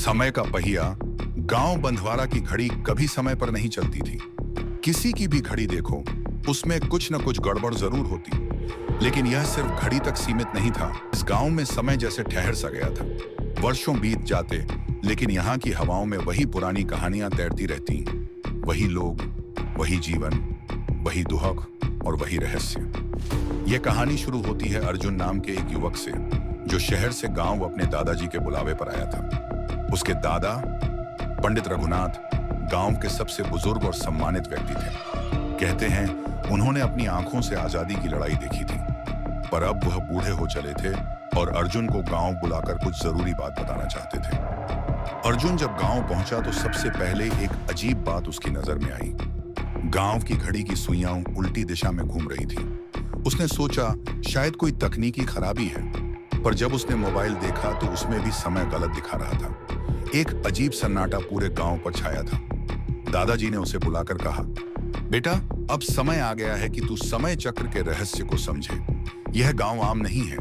समय का पहिया। गांव बंधवारा की घड़ी कभी समय पर नहीं चलती थी। किसी की भी घड़ी देखो, उसमें कुछ न कुछ गड़बड़ जरूर होती। लेकिन यह सिर्फ घड़ी तक सीमित नहीं था। इस गांव में समय जैसे ठहर सा गया था। वर्षों बीत जाते, लेकिन यहाँ की हवाओं में वही पुरानी कहानियां तैरती रहती। वही लोग, वही जीवन, वही दुहक और वही रहस्य। यह कहानी शुरू होती है अर्जुन नाम के एक युवक से, जो शहर से गांव अपने दादाजी के बुलावे पर आया था। उसके दादा पंडित रघुनाथ गांव के सबसे बुजुर्ग और सम्मानित व्यक्ति थे। कहते हैं उन्होंने अपनी आंखों से आजादी की लड़ाई देखी थी, पर अब वह बूढ़े हो चले थे और अर्जुन को गांव बुलाकर कुछ जरूरी बात बताना चाहते थे। अर्जुन जब गांव पहुंचा तो सबसे पहले एक अजीब बात उसकी नजर में आई। गांव की घड़ी की सुइयां उल्टी दिशा में घूम रही थी। उसने सोचा शायद कोई तकनीकी खराबी है, पर जब उसने मोबाइल देखा तो उसमें भी समय गलत दिखा रहा था। एक अजीब सन्नाटा पूरे गांव पर छाया था। दादाजी ने उसे बुलाकर कहा, बेटा, अब समय आ गया है कि तू समय चक्र के रहस्य को समझे। यह गांव आम नहीं है।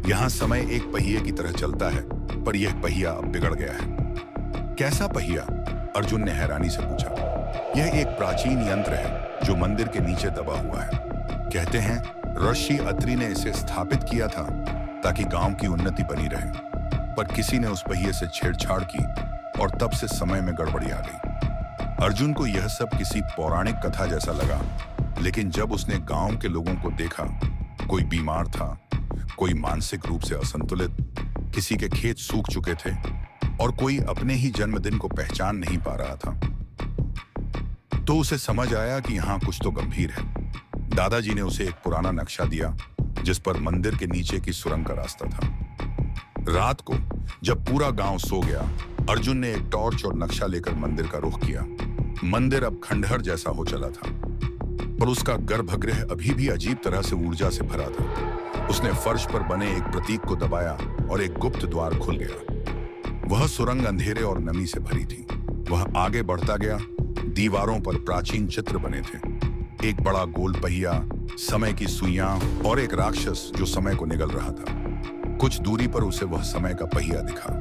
यहाँ समय एक पहिए की तरह चलता है, पर यह पहिया अब बिगड़ गया है। कैसा पहिया? अर्जुन ने हैरानी से पूछा। यह एक प्राचीन यंत्र है जो मंदिर के नीचे दबा हुआ है। कहते हैं ऋषि अत्रि ने इसे स्थापित किया था ताकि गांव की उन्नति बनी रहे, पर किसी ने उस पहिए से छेड़छाड़ की और तब से समय में गड़बड़ी आ गई। अर्जुन को यह सब किसी पौराणिक कथा जैसा लगा, लेकिन जब उसने गांव के लोगों को देखा, कोई बीमार था, कोई मानसिक रूप से असंतुलित, किसी के खेत सूख चुके थे और कोई अपने ही जन्मदिन को पहचान नहीं पा रहा था, तो उसे समझ आया कि यहाँ कुछ तो गंभीर है। दादाजी ने उसे एक पुराना नक्शा दिया जिस पर मंदिर के नीचे की सुरंग का रास्ता था। रात को जब पूरा गांव सो गया, अर्जुन ने एक टॉर्च और नक्शा लेकर मंदिर का रुख किया। मंदिर अब खंडहर जैसा हो चला था, पर उसका गर्भगृह अभी भी अजीब तरह से ऊर्जा से भरा था। उसने फर्श पर बने एक प्रतीक को दबाया और एक गुप्त द्वार खुल गया। वह सुरंग अंधेरे और नमी से भरी थी। वह आगे बढ़ता गया। दीवारों पर प्राचीन चित्र बने थे। एक बड़ा गोल पहिया, समय की सुइयां और एक राक्षस जो समय को निगल रहा था। कुछ दूरी पर उसे वह समय का पहिया दिखा,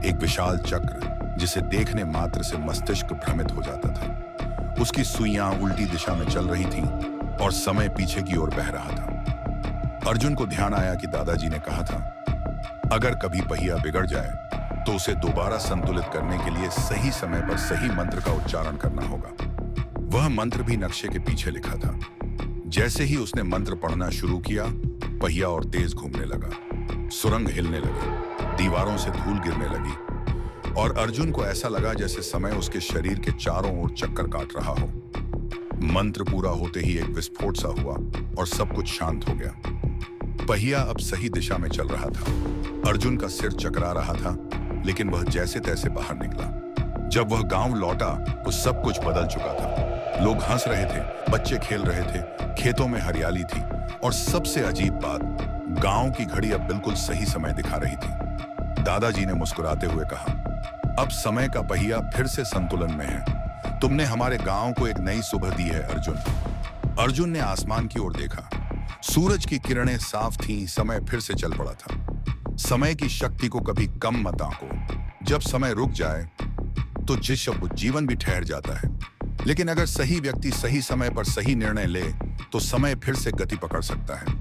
एक विशाल चक्र जिसे देखने मात्र से मस्तिष्क भ्रमित हो जाता था। उसकी सुइयां उल्टी दिशा में चल रही थीं और समय पीछे की ओर बह रहा था। अर्जुन को ध्यान आया कि दादाजी ने कहा था, अगर कभी पहिया बिगड़ जाए तो उसे दोबारा संतुलित करने के लिए सही समय पर सही मंत्र का उच्चारण करना होगा। वह मंत्र भी नक्शे के पीछे लिखा था। जैसे ही उसने मंत्र पढ़ना शुरू किया, पहिया और तेज घूमने लगा। सुरंग हिलने लगी, दीवारों से धूल गिरने लगी और अर्जुन को ऐसा लगा जैसे समय उसके शरीर के चारों ओर चक्कर काट रहा हो। मंत्र पूरा होते ही एक विस्फोट सा हुआ और सब कुछ शांत हो गया। पहिया अब सही दिशा में चल रहा था। अर्जुन का सिर चकरा रहा था, लेकिन वह जैसे तैसे बाहर निकला। जब वह गांव लौटा तो सब कुछ बदल चुका था। लोग हंस रहे थे, बच्चे खेल रहे थे, खेतों में हरियाली थी और सबसे अजीब बात, गांव की घड़ी अब बिल्कुल सही समय दिखा रही थी। दादाजी ने मुस्कुराते हुए कहा, अब समय का पहिया फिर से संतुलन में है। तुमने हमारे गांव को एक नई सुबह दी है अर्जुन। अर्जुन ने आसमान की ओर देखा। सूरज की किरणें साफ थीं। समय फिर से चल पड़ा था। समय की शक्ति को कभी कम मत आंको। जब समय रुक जाए तो जीवन भी ठहर जाता है, लेकिन अगर सही व्यक्ति सही समय पर सही निर्णय ले तो समय फिर से गति पकड़ सकता है।